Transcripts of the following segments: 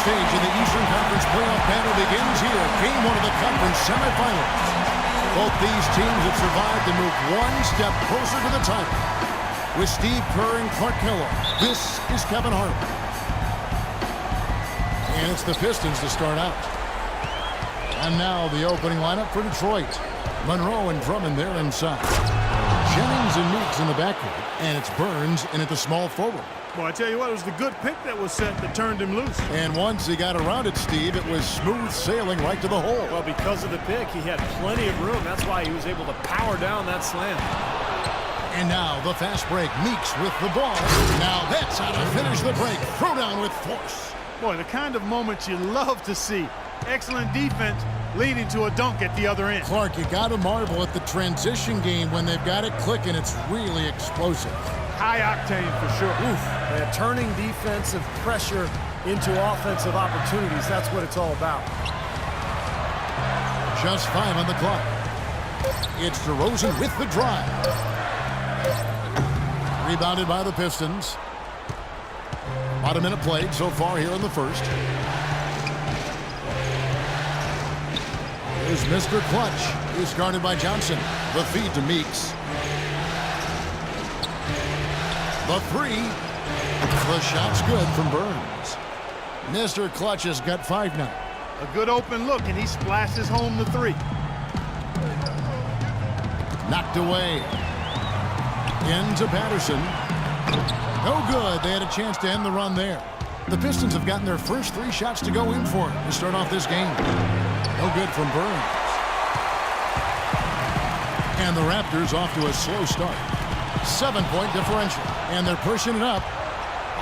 stage of the Eastern Conference playoff battle begins here. Game one of the conference semifinals. Both these teams have survived and moved one step closer to the title. With Steve Kerr and Clark Kellogg, this is Kevin Harlan. And it's the Pistons to start out. And now the opening lineup for Detroit. Monroe and Drummond there inside. Jennings and Meeks in the backcourt. And it's Burns in at the small forward. Well, I tell you what, it was the good pick that was set that turned him loose. And once he got around it, Steve, it was smooth sailing right to the hole. Well, because of the pick, he had plenty of room. That's why he was able to power down that slam. And now the fast break. Meeks with the ball. Now that's how to finish the break. Throw down with force. Boy, the kind of moments you love to see. Excellent defense leading to a dunk at the other end. Clark, you got to marvel at the transition game when they've got it clicking. It's really explosive. High octane for sure. Oof. Yeah, turning defensive pressure into offensive opportunities. That's what it's all about. Just 5 on the clock. It's DeRozan with the drive. Rebounded by the Pistons. About a minute played so far here in the first. Here's Mr. Clutch. He's guarded by Johnson. The feed to Meeks. The three. The shot's good from Burns. Mr. Clutch has got 5 now. A good open look, and he splashes home the three. Knocked away. Into Patterson. No good. They had a chance to end the run there. The Pistons have gotten their first 3 shots to go in for it to start off this game. No good from Burns. And the Raptors off to a slow start. 7-point differential. And they're pushing it up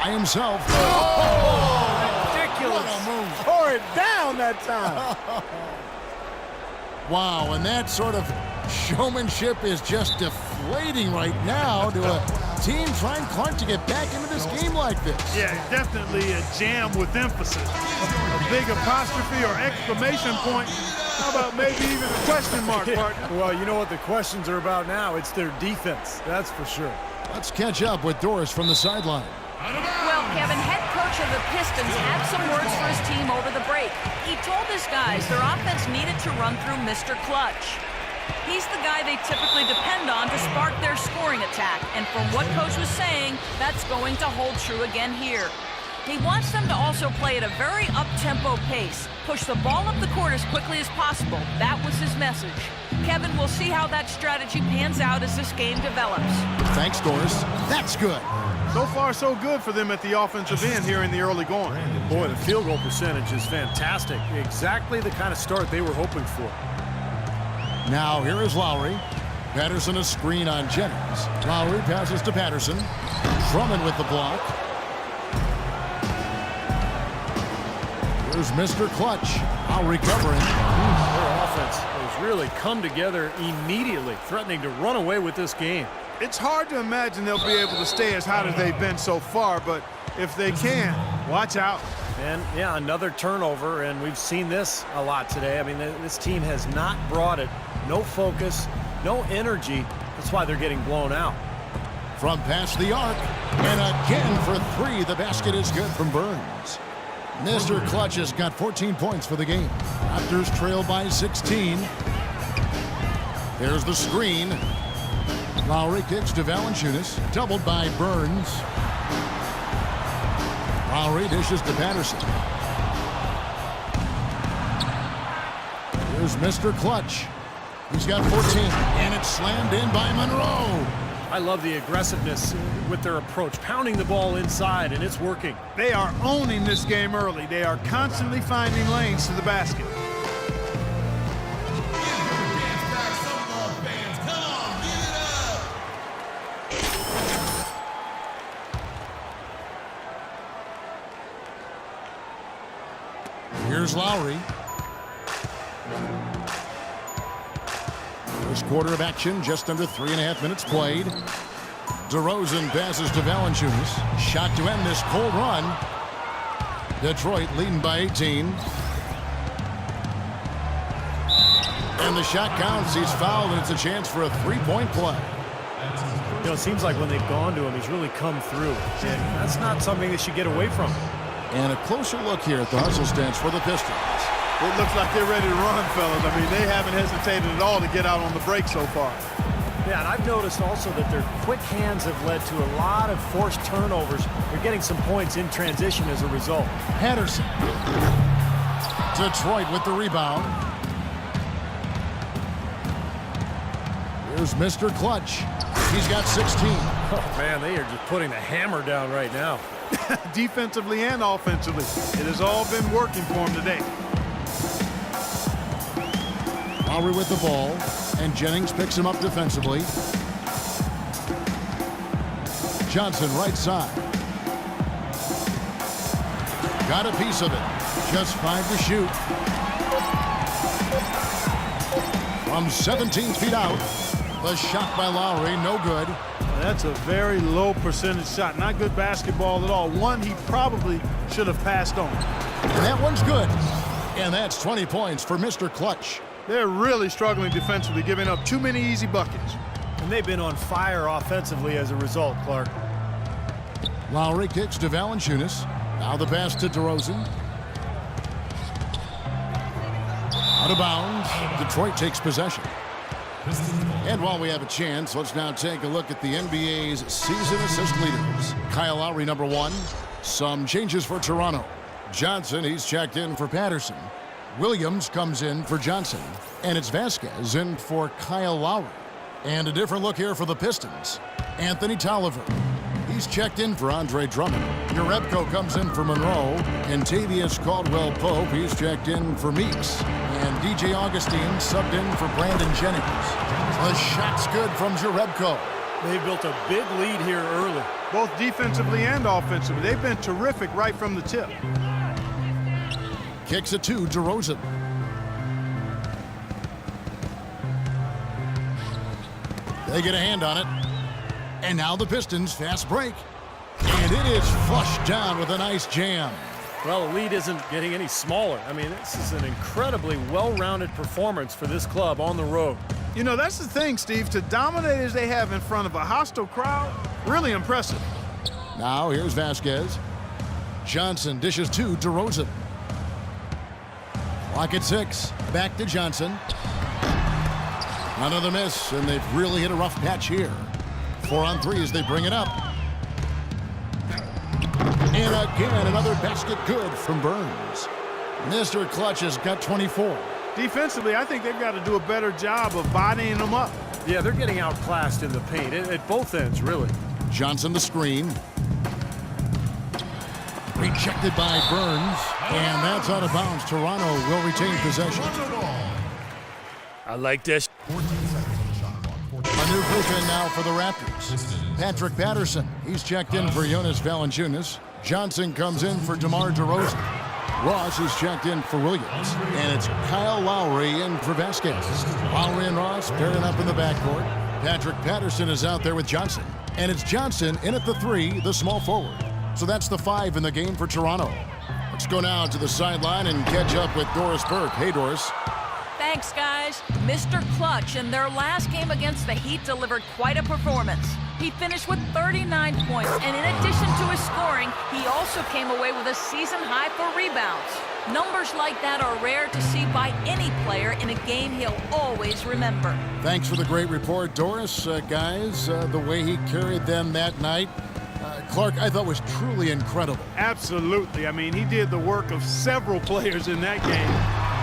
by himself. Oh, ridiculous. What a move. Tore it down that time. Wow, and that sort of showmanship is just deflating right now to a team trying Clark to get back into this game like this. Yeah, definitely a jam with emphasis. A big apostrophe or exclamation point. How about maybe even a question mark, partner? Well, you know what the questions are about now. It's their defense, that's for sure. Let's catch up with Doris from the sideline. Well, Kevin, head coach of the Pistons had some words for his team over the break. He told his guys their offense needed to run through Mr. Clutch. He's the guy they typically depend on to spark their scoring attack, and from what Coach was saying, that's going to hold true again here. He wants them to also play at a very up-tempo pace, push the ball up the court as quickly as possible. That was his message. Kevin, we'll see how that strategy pans out as this game develops. Thanks, Doris. That's good. So far, so good for them at the offensive end here in the early going. Boy, the field goal percentage is fantastic. Exactly the kind of start they were hoping for. Now here is Lowry. Patterson a screen on Jennings. Lowry passes to Patterson. Drummond with the block. Here's Mr. Clutch. Now recovering. Their offense has really come together immediately, threatening to run away with this game. It's hard to imagine they'll be able to stay as hot as they've been so far, but if they can, watch out. And, yeah, another turnover, and we've seen this a lot today. I mean, this team has not brought it. No focus, no energy. That's why they're getting blown out. From past the arc. And again for 3. The basket is good from Burns. Mr. Clutch has got 14 points for the game. Raptors trail by 16. There's the screen. Lowry kicks to Valanciunas. Doubled by Burns. Lowry dishes to Patterson. Here's Mr. Clutch. He's got 14. And it's slammed in by Monroe. I love the aggressiveness with their approach, pounding the ball inside, and it's working. They are owning this game early. They are constantly finding lanes to the basket. Here's Lowry. First quarter of action, just under 3.5 minutes played. DeRozan passes to Valanciunas. Shot to end this cold run. Detroit leading by 18. And the shot counts. He's fouled, and it's a chance for a 3-point play. You know, it seems like when they've gone to him, he's really come through. And that's not something they should get away from. And a closer look here at the hustle stance for the Pistons. It looks like they're ready to run, fellas. I mean, they haven't hesitated at all to get out on the break so far. Yeah, and I've noticed also that their quick hands have led to a lot of forced turnovers. They're getting some points in transition as a result. Patterson. Detroit with the rebound. Here's Mr. Clutch. He's got 16. Oh, man, they are just putting the hammer down right now. Defensively and offensively, it has all been working for him today. Lowry with the ball, and Jennings picks him up defensively. Johnson right side. Got a piece of it. Just 5 to shoot. From 17 feet out. The shot by Lowry, no good. That's a very low percentage shot. Not good basketball at all. One he probably should have passed on. And that one's good. And that's 20 points for Mr. Clutch. They're really struggling defensively, giving up too many easy buckets. And they've been on fire offensively as a result, Clark. Lowry kicks to Valanciunas. Now the pass to DeRozan. Out of bounds. Detroit takes possession. And while we have a chance, let's now take a look at the NBA's season assist leaders. Kyle Lowry, number 1. Some changes for Toronto. Johnson, he's checked in for Patterson. Williams comes in for Johnson. And it's Vasquez in for Kyle Lowry. And a different look here for the Pistons. Anthony Tolliver. He's checked in for Andre Drummond. Jerebko comes in for Monroe. And Tavius Caldwell-Pope, he's checked in for Meeks. And DJ Augustine subbed in for Brandon Jennings. The shot's good from Jerebko. They built a big lead here early. Both defensively and offensively. They've been terrific right from the tip. Kicks it to DeRozan. They get a hand on it. And now the Pistons fast break. And it is flushed down with a nice jam. Well, the lead isn't getting any smaller. I mean, this is an incredibly well-rounded performance for this club on the road. You know, that's the thing, Steve. To dominate as they have in front of a hostile crowd, really impressive. Now here's Vasquez. Johnson dishes to DeRozan. Clock at 6. Back to Johnson. Another miss, and they've really hit a rough patch here. 4 on 3 as they bring it up. And again, another basket good from Burns. Mr. Clutch has got 24. Defensively, I think they've got to do a better job of bodying them up. Yeah, they're getting outclassed in the paint at both ends, really. Johnson the screen. Rejected by Burns. And that's out of bounds. Toronto will retain possession. I like this. A new group in now for the Raptors. Patrick Patterson. He's checked in for Jonas Valanciunas. Johnson comes in for DeMar DeRozan. Ross is checked in for Williams. And it's Kyle Lowry in for Vasquez. Lowry and Ross pairing up in the backcourt. Patrick Patterson is out there with Johnson. And it's Johnson in at the 3, the small forward. So that's the 5 in the game for Toronto. Let's go now to the sideline and catch up with Doris Burke. Hey, Doris. Thanks, guys. Mr. Clutch in their last game against the Heat delivered quite a performance. He finished with 39 points, and in addition to his scoring, he also came away with a season high for rebounds. Numbers like that are rare to see by any player in a game he'll always remember. Thanks for the great report, Doris. Guys, the way he carried them that night, Clark, I thought was truly incredible. Absolutely. I mean, he did the work of several players in that game.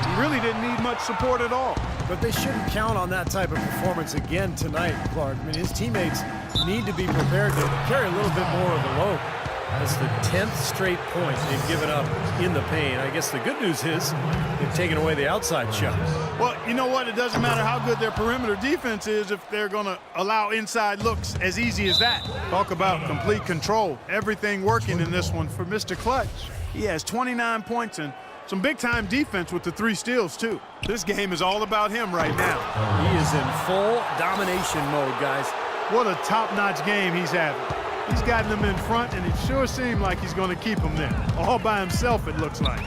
He really didn't need much support at all. But they shouldn't count on that type of performance again tonight, Clark. I mean, his teammates need to be prepared to carry a little bit more of the load. That's the 10th straight point they've given up in the paint. I guess the good news is they've taken away the outside shot. Well, you know what? It doesn't matter how good their perimeter defense is if they're going to allow inside looks as easy as that. Talk about complete control. Everything working in this one for Mr. Clutch. He has 29 points and some big-time defense with the 3 steals, too. This game is all about him right now. He is in full domination mode, guys. What a top-notch game he's having. He's gotten them in front, and it sure seemed like he's going to keep them there. All by himself, it looks like.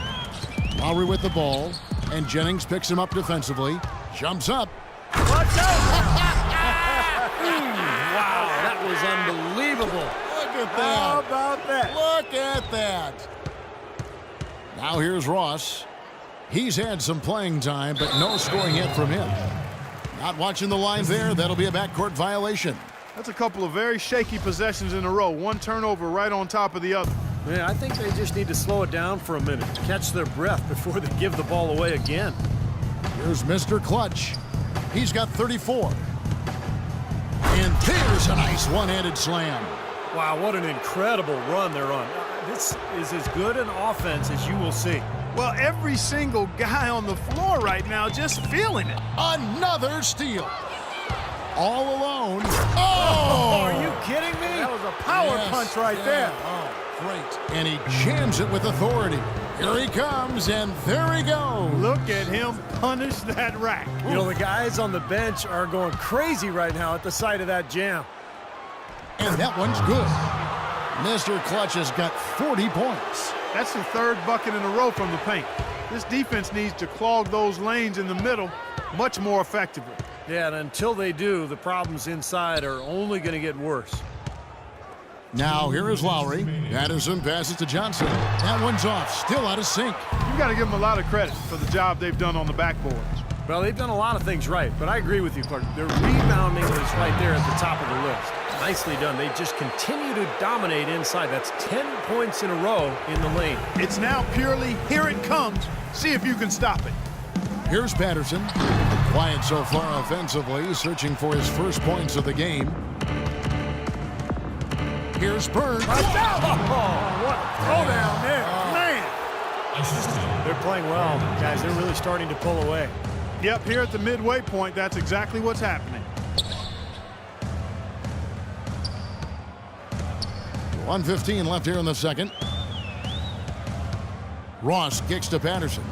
Lowry with the ball, and Jennings picks him up defensively. Jumps up. Watch out! Wow, that was unbelievable. Look at that. How about that? Look at that. Now here's Ross. He's had some playing time, but no scoring yet from him. Not watching the line there. That'll be a backcourt violation. That's a couple of very shaky possessions in a row. One turnover right on top of the other. Yeah, I think they just need to slow it down for a minute, catch their breath before they give the ball away again. Here's Mr. Clutch. He's got 34. And there's a nice one-handed slam. Wow, what an incredible run they're on. This is as good an offense as you will see. Well, every single guy on the floor right now just feeling it. Another steal. All alone. Oh! Are you kidding me? That was a power punch right there. Oh, great. And he jams it with authority. Here he comes, and there he goes. Look at him punish that rack. You know, the guys on the bench are going crazy right now at the sight of that jam. And that one's good. Mr. Clutch has got 40 points. That's the third bucket in a row from the paint. This defense needs to clog those lanes in the middle much more effectively. Yeah, and until they do, the problems inside are only going to get worse. Now here is Lowry. Patterson passes to Johnson. That one's off, still out of sync. You've got to give them a lot of credit for the job they've done on the backboards. Well, they've done a lot of things right, but I agree with you, Clark. Their rebounding is right there at the top of the list. Nicely done. They just continue to dominate inside. That's 10 points in a row in the lane. It's now purely, here it comes. See if you can stop it. Here's Patterson. Quiet so far offensively, searching for his first points of the game. Here's Bird. What a throw down there. Man. They're playing well, guys. They're really starting to pull away. Yep, here at the midway point, that's exactly what's happening. 1:15 left here in the second. Ross kicks to Patterson.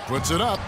Puts it up.